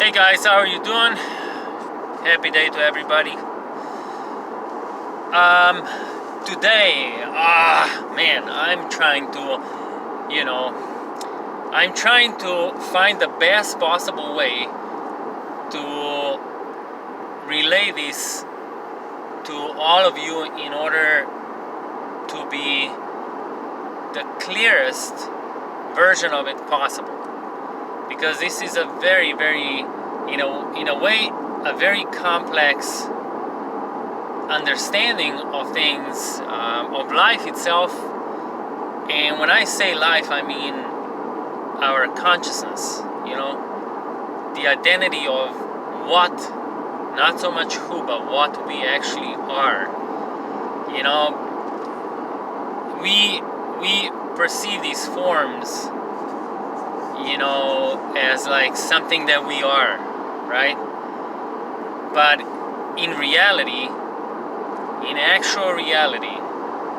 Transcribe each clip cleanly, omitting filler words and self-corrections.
Hey guys, how are you doing? Happy day to everybody. Today, man, I'm trying to find the best possible way to relay this to all of you in order to be the clearest version of it possible. Because this is a very, very, in a way, a very complex understanding of things, of life itself. And when I say life, I mean our consciousness, the identity of what, not so much who, but what we actually are. We perceive these forms, as like something that we are, right? But in reality, in actual reality,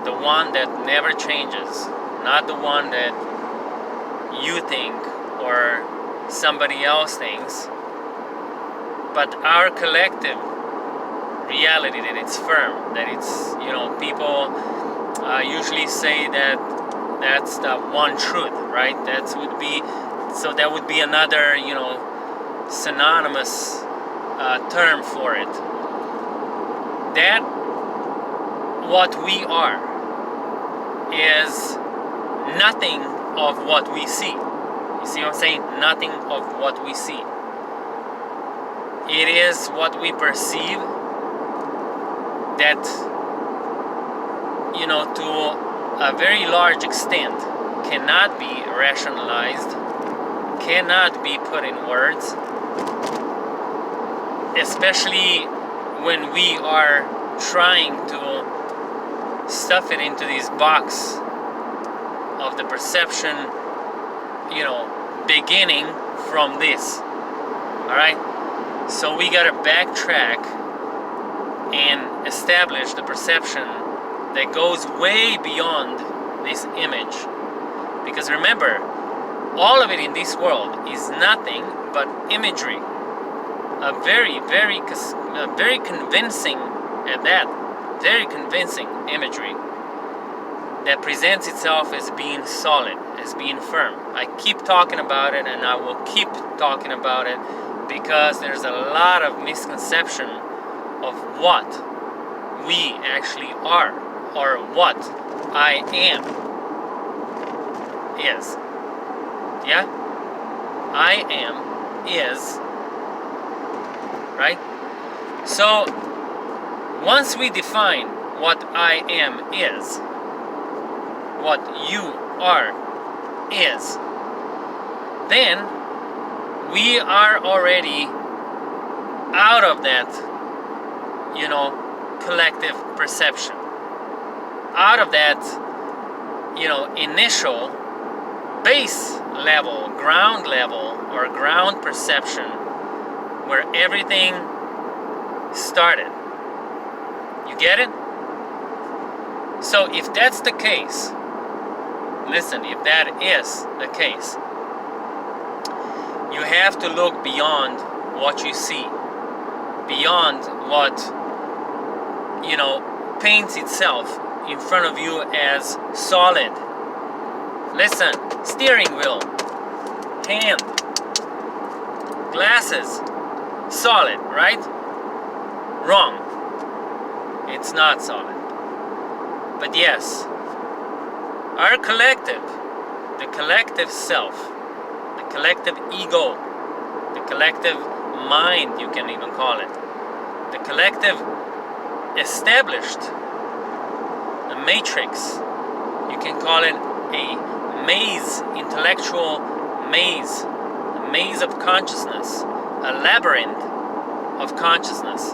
the one that never changes, not the one that you think or somebody else thinks, but our collective reality, that it's firm, that it's, people usually say that that's the one truth, right? That would be another, synonymous term for it. That what we are is nothing of what we see. You see what I'm saying? Nothing of what we see. It is what we perceive that, to a very large extent cannot be rationalized, cannot be put in words, especially when we are trying to stuff it into this box of the perception, beginning from this. Alright? So we gotta backtrack and establish the perception that goes way beyond this image. Because remember, all of it in this world is nothing but imagery. A very, very convincing, at that, very convincing imagery that presents itself as being solid, as being firm. I keep talking about it, and I will keep talking about it, because there's a lot of misconception of what we actually are, or what I am is. Yeah? I am is. Right? So, once we define what I am is, what you are is, then we are already out of that, collective perception. Out of that, initial base level, ground level, or ground perception where everything started. You get it? So if that's the case, listen, if that is the case, you have to look beyond what you see, beyond what, paints itself in front of you as solid. Listen, steering wheel, hand, glasses, solid, right? Wrong. It's not solid. But yes, our collective, the collective self, the collective ego, the collective mind, you can even call it, the collective established a matrix, you can call it a maze, intellectual maze, a maze of consciousness, a labyrinth of consciousness.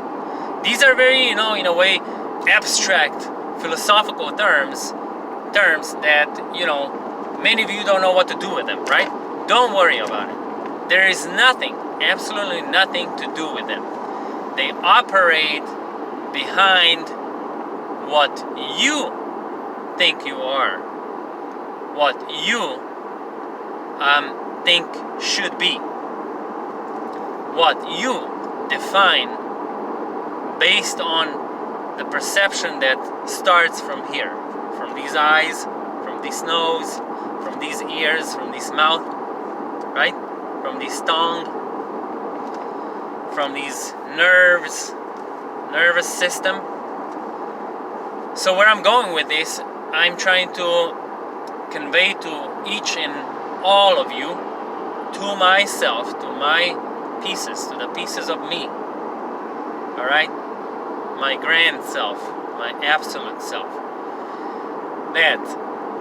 These are very, in a way, abstract philosophical terms that, many of you don't know what to do with them, right? Don't worry about it. There is nothing, absolutely nothing to do with them. They operate behind what you think you are, what you think should be, what you define based on the perception that starts from here, from these eyes, from this nose, from these ears, from this mouth, right? From this tongue, from these nerves, nervous system. So where I'm going with this, I'm trying to convey to each and all of you, to myself, to my pieces, to the pieces of me, all right? My grand self, my absolute self, that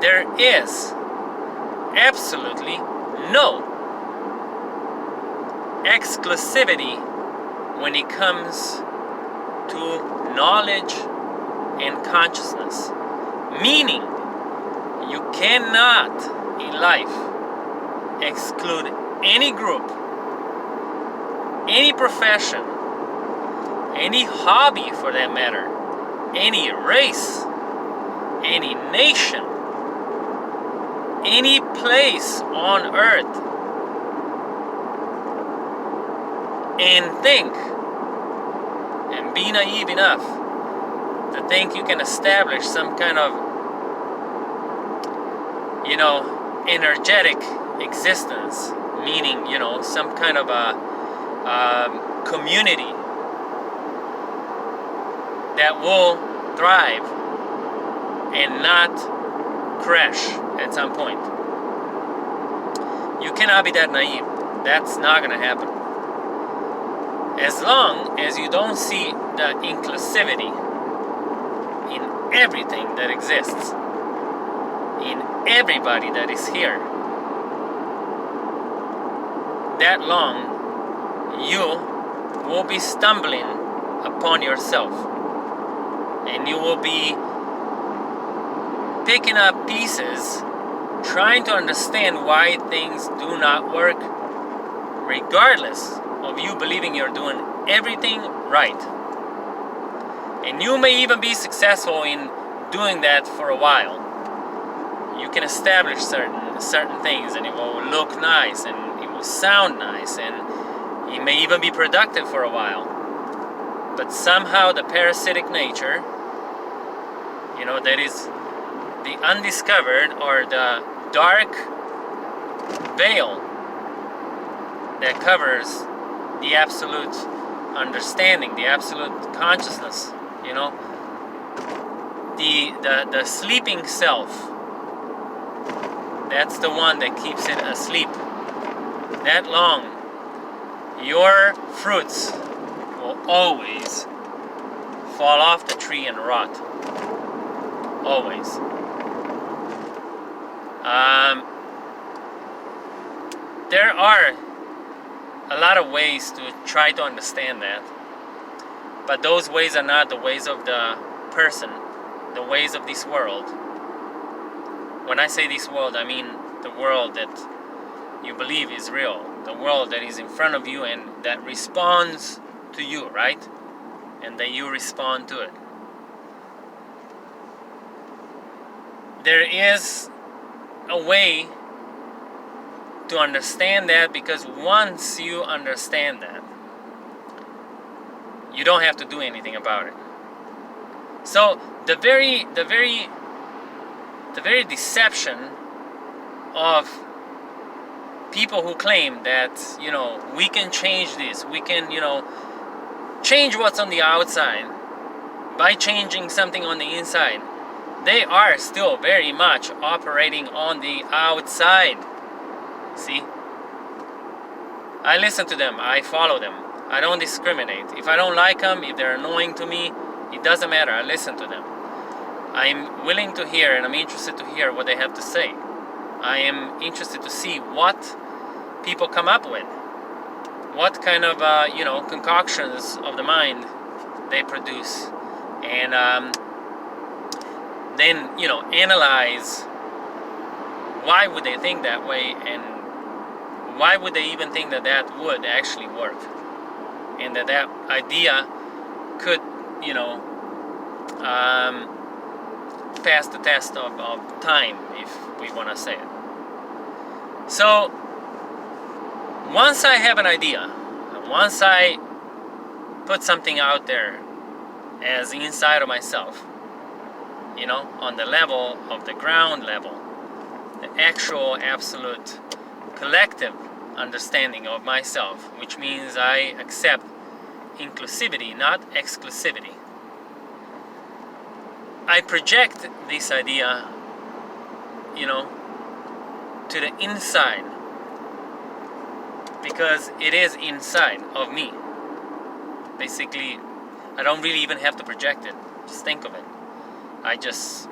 there is absolutely no exclusivity when it comes to knowledge and consciousness. Meaning, you cannot in life exclude any group, any profession, any hobby for that matter, any race, any nation, any place on earth, and think and be naive enough to think you can establish some kind of, energetic existence, meaning, some kind of a community that will thrive and not crash at some point. You cannot be that naive. That's not going to happen. As long as you don't see the inclusivity in everything that exists, in everybody that is here, that long you will be stumbling upon yourself, and you will be picking up pieces, trying to understand why things do not work, regardless of you believing you're doing everything right. And you may even be successful in doing that for a while. You can establish certain things, and it will look nice, and it will sound nice, and it may even be productive for a while. But somehow the parasitic nature, that is the undiscovered or the dark veil that covers the absolute understanding, the absolute consciousness, the sleeping self. That's the one that keeps it asleep. That long, your fruits will always fall off the tree and rot. Always. There are a lot of ways to try to understand that, but those ways are not the ways of the person, the ways of this world. When I say this world, I mean the world that you believe is real, the world that is in front of you and that responds to you, right? And that you respond to it. There is a way to understand that, because once you understand that, you don't have to do anything about it. So the very deception of people who claim that, we can change this, we can, change what's on the outside by changing something on the inside, they are still very much operating on the outside. See? I listen to them, I follow them, I don't discriminate. If I don't like them, if they're annoying to me, it doesn't matter, I listen to them. I'm willing to hear, and I'm interested to hear what they have to say. I am interested to see what people come up with, what kind of concoctions of the mind they produce, and then analyze why would they think that way, and why would they even think that that would actually work, and that idea could pass the test of time, if we want to say it. So once I have an idea, once I put something out there as inside of myself, you know, on the level of the ground level, the actual absolute collective understanding of myself, which means I accept inclusivity, not exclusivity. I project this idea, you know, to the inside, because it is inside of me. Basically, I don't really even have to project it. Just think of it. I just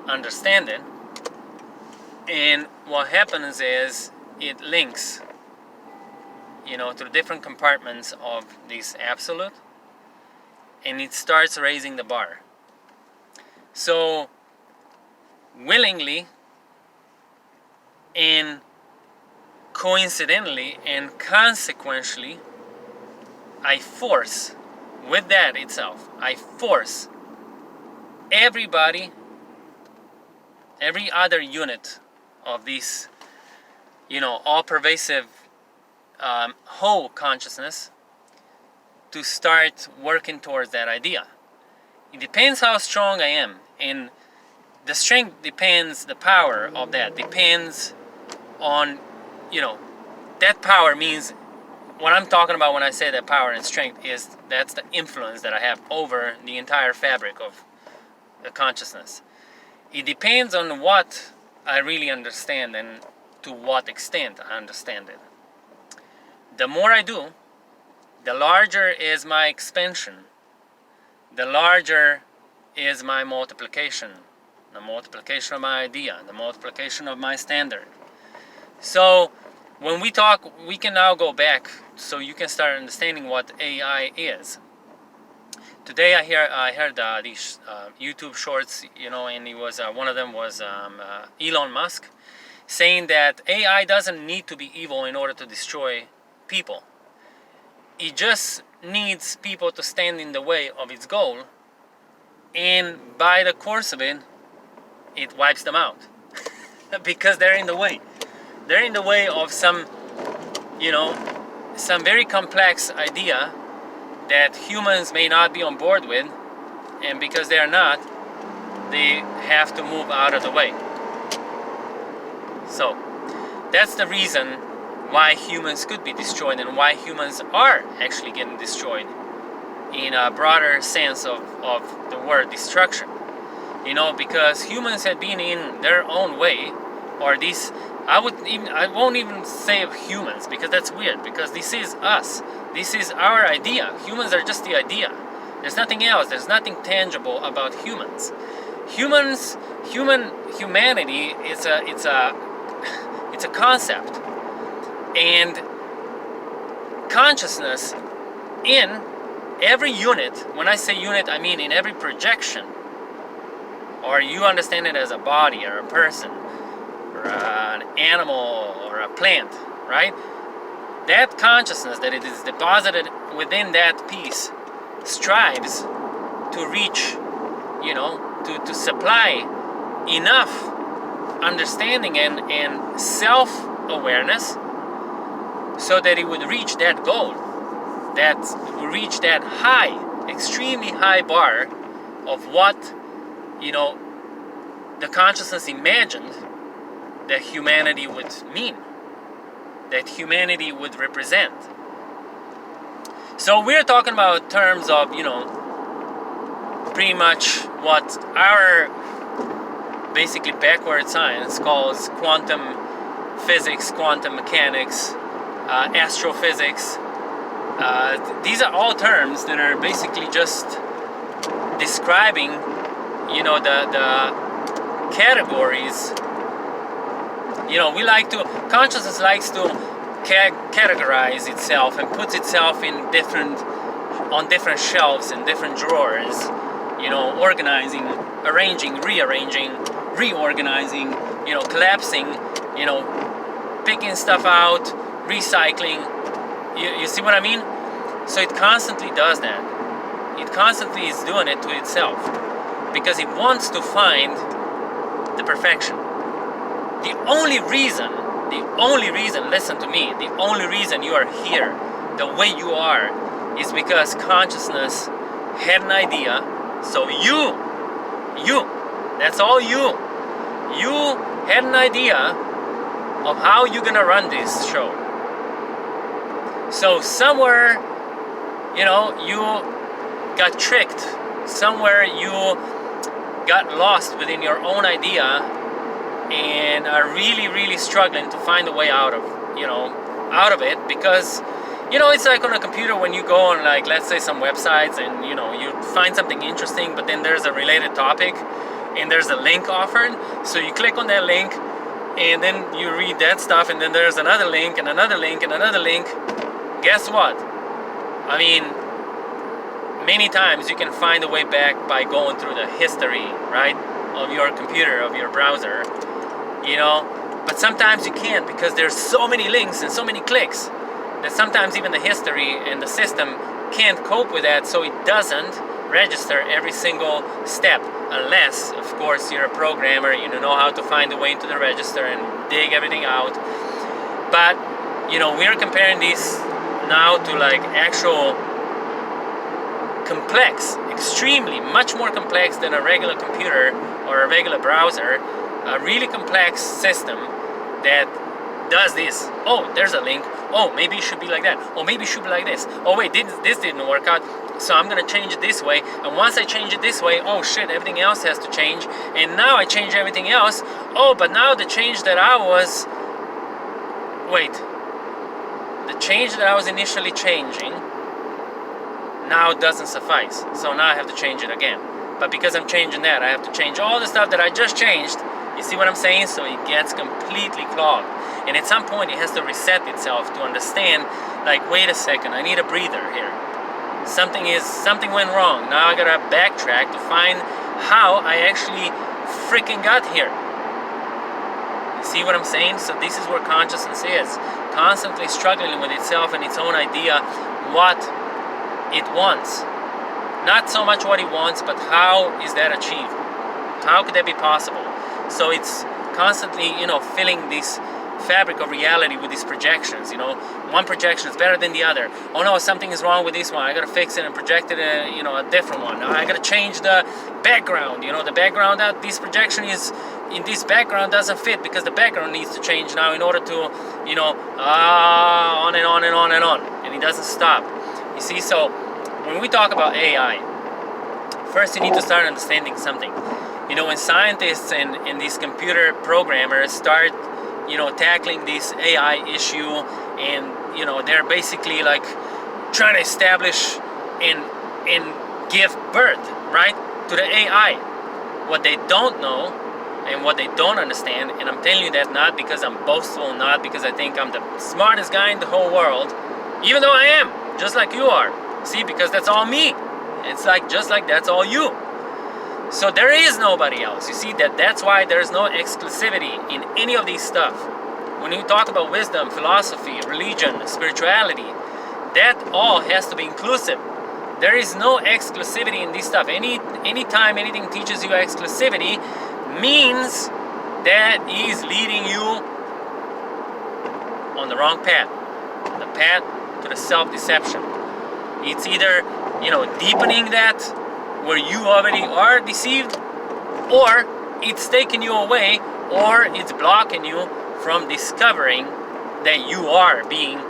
understand it. And what happens is it links, you know, to the different compartments of this absolute, and it starts raising the bar. So, willingly and coincidentally and consequentially, I force, with that itself, I force everybody, every other unit of this, you know, all-pervasive whole consciousness to start working towards that idea. It depends how strong I am, and the strength depends, the power of that depends on, you know, that power means, what I'm talking about when I say that power and strength is, that's the influence that I have over the entire fabric of the consciousness. It depends on what I really understand and to what extent I understand it. The more I do, the larger is my expansion. The larger is my multiplication. The multiplication of my idea, the multiplication of my standard. So when we talk, we can now go back so you can start understanding what AI is. Today I heard these YouTube shorts, you know, and it was one of them was Elon Musk saying that AI doesn't need to be evil in order to destroy people. It just needs people to stand in the way of its goal, and by the course of it, it wipes them out because they're in the way. They're in the way of some, you know, some very complex idea that humans may not be on board with, and because they're not, they have to move out of the way. So that's the reason why humans could be destroyed and why humans are actually getting destroyed in a broader sense of the word destruction. You know, because humans have been in their own way, or this, I won't even say of humans, because that's weird, because this is us. This is our idea. Humans are just the idea. There's nothing else. There's nothing tangible about humans. Humanity it's a concept. And consciousness in every unit, when I say unit, I mean in every projection, or you understand it as a body or a person or an animal or a plant, right? That consciousness that it is deposited within that piece strives to reach, you know, to supply enough understanding and self-awareness so that it would reach that goal, that would reach that high, extremely high bar of what, you know, the consciousness imagined that humanity would mean, that humanity would represent. So we're talking about terms of, you know, pretty much what our basically backward science calls quantum physics, quantum mechanics, astrophysics. These are all terms that are basically just describing, you know, the categories. You know, consciousness likes to categorize itself and puts itself in on different shelves in different drawers, you know, organizing, arranging, rearranging, reorganizing, you know, collapsing, you know, picking stuff out, recycling. You see what I mean? So it constantly does that. It constantly is doing it to itself because it wants to find the perfection. The only reason, listen to me, the only reason you are here the way you are is because consciousness had an idea. So you, that's all you had an idea of how you're gonna run this show. So somewhere, you got tricked. Somewhere you got lost within your own idea and are really, really struggling to find a way out of it, because it's like on a computer when you go on, like, let's say some websites, and you find something interesting, but then there's a related topic and there's a link offered, so you click on that link and then you read that stuff, and then there's another link and another link and another link. Guess what? I mean, many times you can find a way back by going through the history, right, of your computer, of your browser, but sometimes you can't, because there's so many links and so many clicks that sometimes even the history and the system can't cope with that, so it doesn't register every single step, unless, of course, you're a programmer, you know how to find a way into the register and dig everything out. But we're comparing this now to like actual complex, extremely much more complex than a regular computer or a regular browser, a really complex system that does this. Oh, there's a link. Oh, maybe it should be like that. Oh, maybe it should be like this. Oh wait, this didn't work out, so I'm gonna change it this way, and once I change it this way, oh shit, everything else has to change, and now I change everything else. Oh, but now the change that I was initially changing now doesn't suffice, so now I have to change it again. But because I'm changing that, I have to change all the stuff that I just changed. You see what I'm saying? So it gets completely clogged, and at some point it has to reset itself to understand, like, wait a second, I need a breather here. Something went wrong. Now I gotta backtrack to find how I actually freaking got here. You see what I'm saying? So this is where consciousness is, constantly struggling with itself and its own idea, what it wants. Not so much what it wants, but how is that achieved? How could that be possible? So it's constantly, filling this fabric of reality with these projections. One projection is better than the other. Oh no, something is wrong with this one. I gotta fix it and project it a different one. I gotta change the background. The background that this projection is in this background doesn't fit, because the background needs to change now in order to, on and on and on and on. And it doesn't stop. You see, so when we talk about AI, first you need to start understanding something. When scientists and these computer programmers start, tackling this AI issue, and they're basically like trying to establish and give birth, right, to the AI. What they don't know and what they don't understand, and I'm telling you that not because I'm boastful, not because I think I'm the smartest guy in the whole world, even though I am, just like you are. See, because that's all me. It's like, just like that's all you. So there is nobody else. You see, that's why there's no exclusivity in any of these stuff. When you talk about wisdom, philosophy, religion, spirituality, that all has to be inclusive. There is no exclusivity in this stuff. Anytime anything teaches you exclusivity, means that is leading you on the wrong path. The path to the self-deception. It's either, deepening that where you already are deceived, or it's taking you away, or it's blocking you from discovering that you are being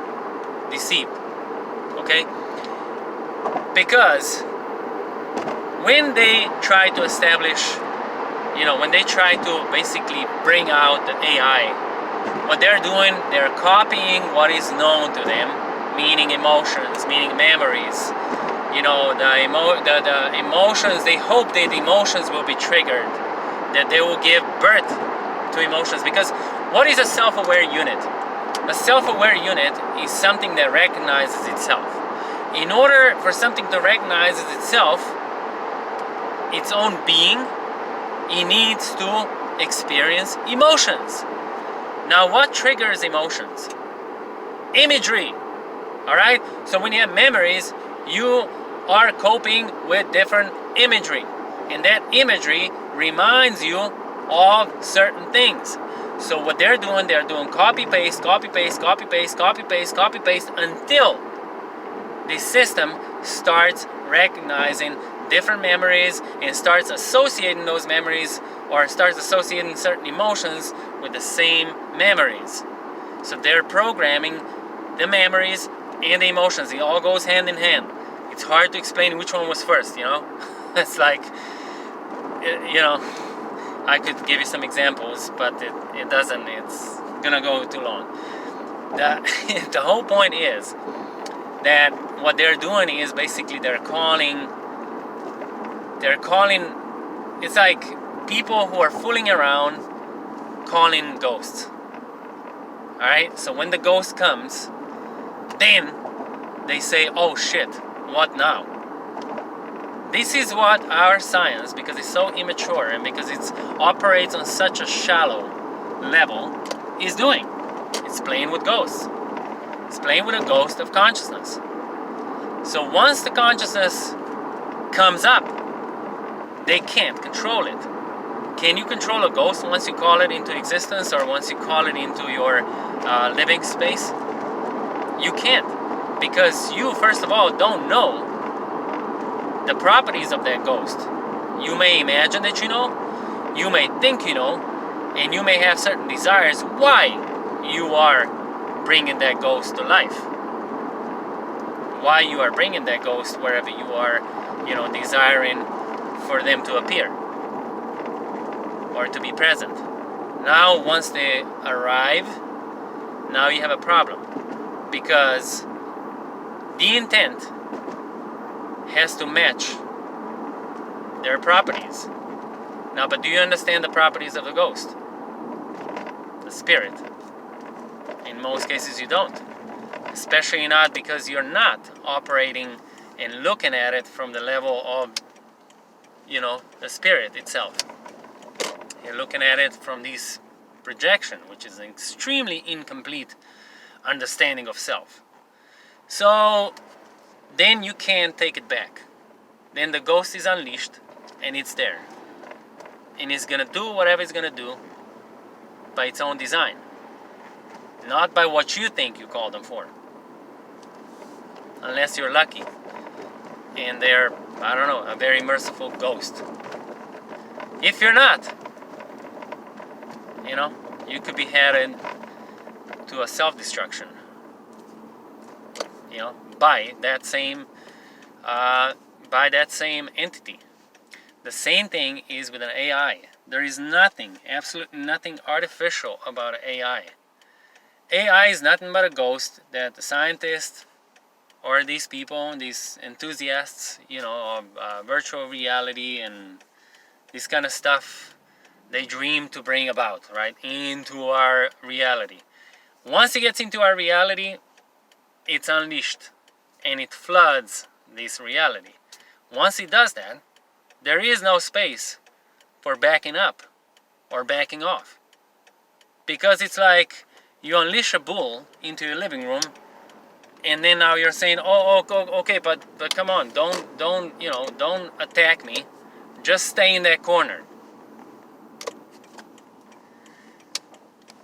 deceived. Okay? Because when they try to establish, when they try to basically bring out the AI, what they're doing, they're copying what is known to them, meaning emotions, meaning memories. The emotions, they hope that the emotions will be triggered, that they will give birth to emotions. Because what is a self-aware unit? A self-aware unit is something that recognizes itself. In order for something to recognize itself, its own being, it needs to experience emotions. Now, what triggers emotions? Imagery. Alright? So when you have memories, you are coping with different imagery, and that imagery reminds you of certain things. So what they're doing copy paste, copy paste, copy paste, copy paste, copy paste, until this system starts recognizing different memories and starts associating those memories, or starts associating certain emotions with the same memories. So they're programming the memories and the emotions. It all goes hand in hand. It's hard to explain which one was first, you know? It's like, you know, I could give you some examples, but it doesn't. It's gonna go too long. The whole point is that what they're doing is basically they're calling, it's like people who are fooling around calling ghosts. Alright, so when the ghost comes, then they say, oh shit, what now? This is what our science, because it's so immature and because it operates on such a shallow level, is doing. It's playing with ghosts. It's playing with a ghost of consciousness. So once the consciousness comes up, they can't control it. Can you control a ghost once you call it into existence, or once you call it into your living space? You can't, because you, first of all, don't know the properties of that ghost. You may imagine that you know, you may think you know, and you may have certain desires why you are bringing that ghost to life. Why you are bringing that ghost wherever you are, you know, desiring for them to appear or to be present. Now, once they arrive, now you have a problem, because the intent has to match their properties. Now, but do you understand the properties of the ghost? The spirit? In most cases you don't. Especially not because you're not operating and looking at it from the level of, you know, the spirit itself. You're looking at it from this projection, which is an extremely incomplete understanding of self. So then you can't take it back. Then the ghost is unleashed and it's there. And it's gonna do whatever it's gonna do by its own design. Not by what you think you call them for. Unless you're lucky. And they're, I don't know, a very merciful ghost. If you're not, you know, you could be headed to a self-destruction. You know, by that same entity. The same thing is with an AI. There is nothing, absolutely nothing artificial about AI. AI is nothing but a ghost that the scientists or these people, these enthusiasts, you know, of virtual reality and this kind of stuff, they dream to bring about, right, into our reality. Once it gets into our reality, it's unleashed and it floods this reality. Once it does that, there is no space for backing up or backing off. Because it's like you unleash a bull into your living room, and then now you're saying, oh okay, but come on, don't attack me. Just stay in that corner.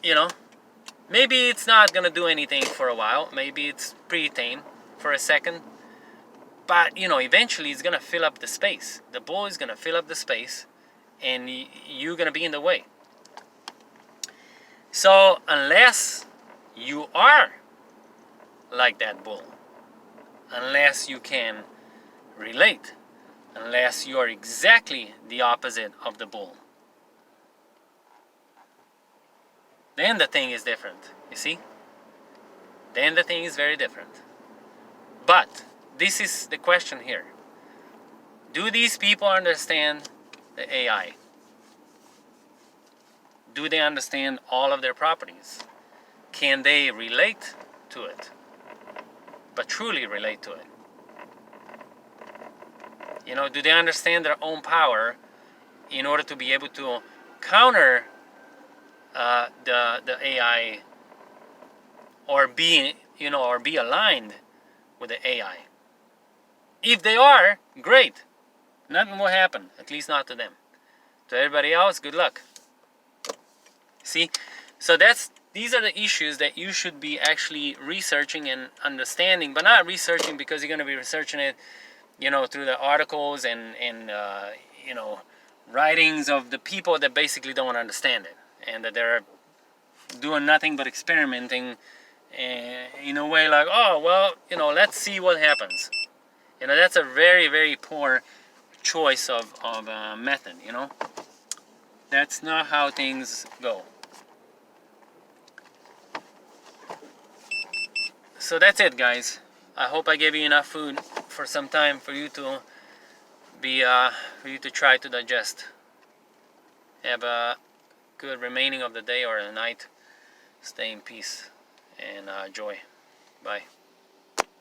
You know, maybe it's not gonna do anything for a while. Maybe it's pretty tame for a second. But, you know, eventually it's gonna fill up the space. The bull is gonna fill up the space, and you're gonna be in the way. So unless you are like that bull, unless you can relate, unless you are exactly the opposite of the bull, then the thing is different, you see? Then the thing is very different. But this is the question here. Do these people understand the AI? Do they understand all of their properties? Can they relate to it? But truly relate to it? You know, do they understand their own power in order to be able to counter the AI, or be aligned with the AI? If they are, great. Nothing will happen, at least not to them. To everybody else, good luck. See, so that's these are the issues that you should be actually researching and understanding, but not researching because you're going to be researching it, you know, through the articles and you know, writings of the people that basically don't understand it, and that they're doing nothing but experimenting in a way like, oh, well, you know, let's see what happens. You know, that's a very, very poor choice of method, you know. That's not how things go. So that's it, guys. I hope I gave you enough food for some time for you to be for you to try to digest. Have a good remaining of the day or the night. Stay in peace and joy. Bye.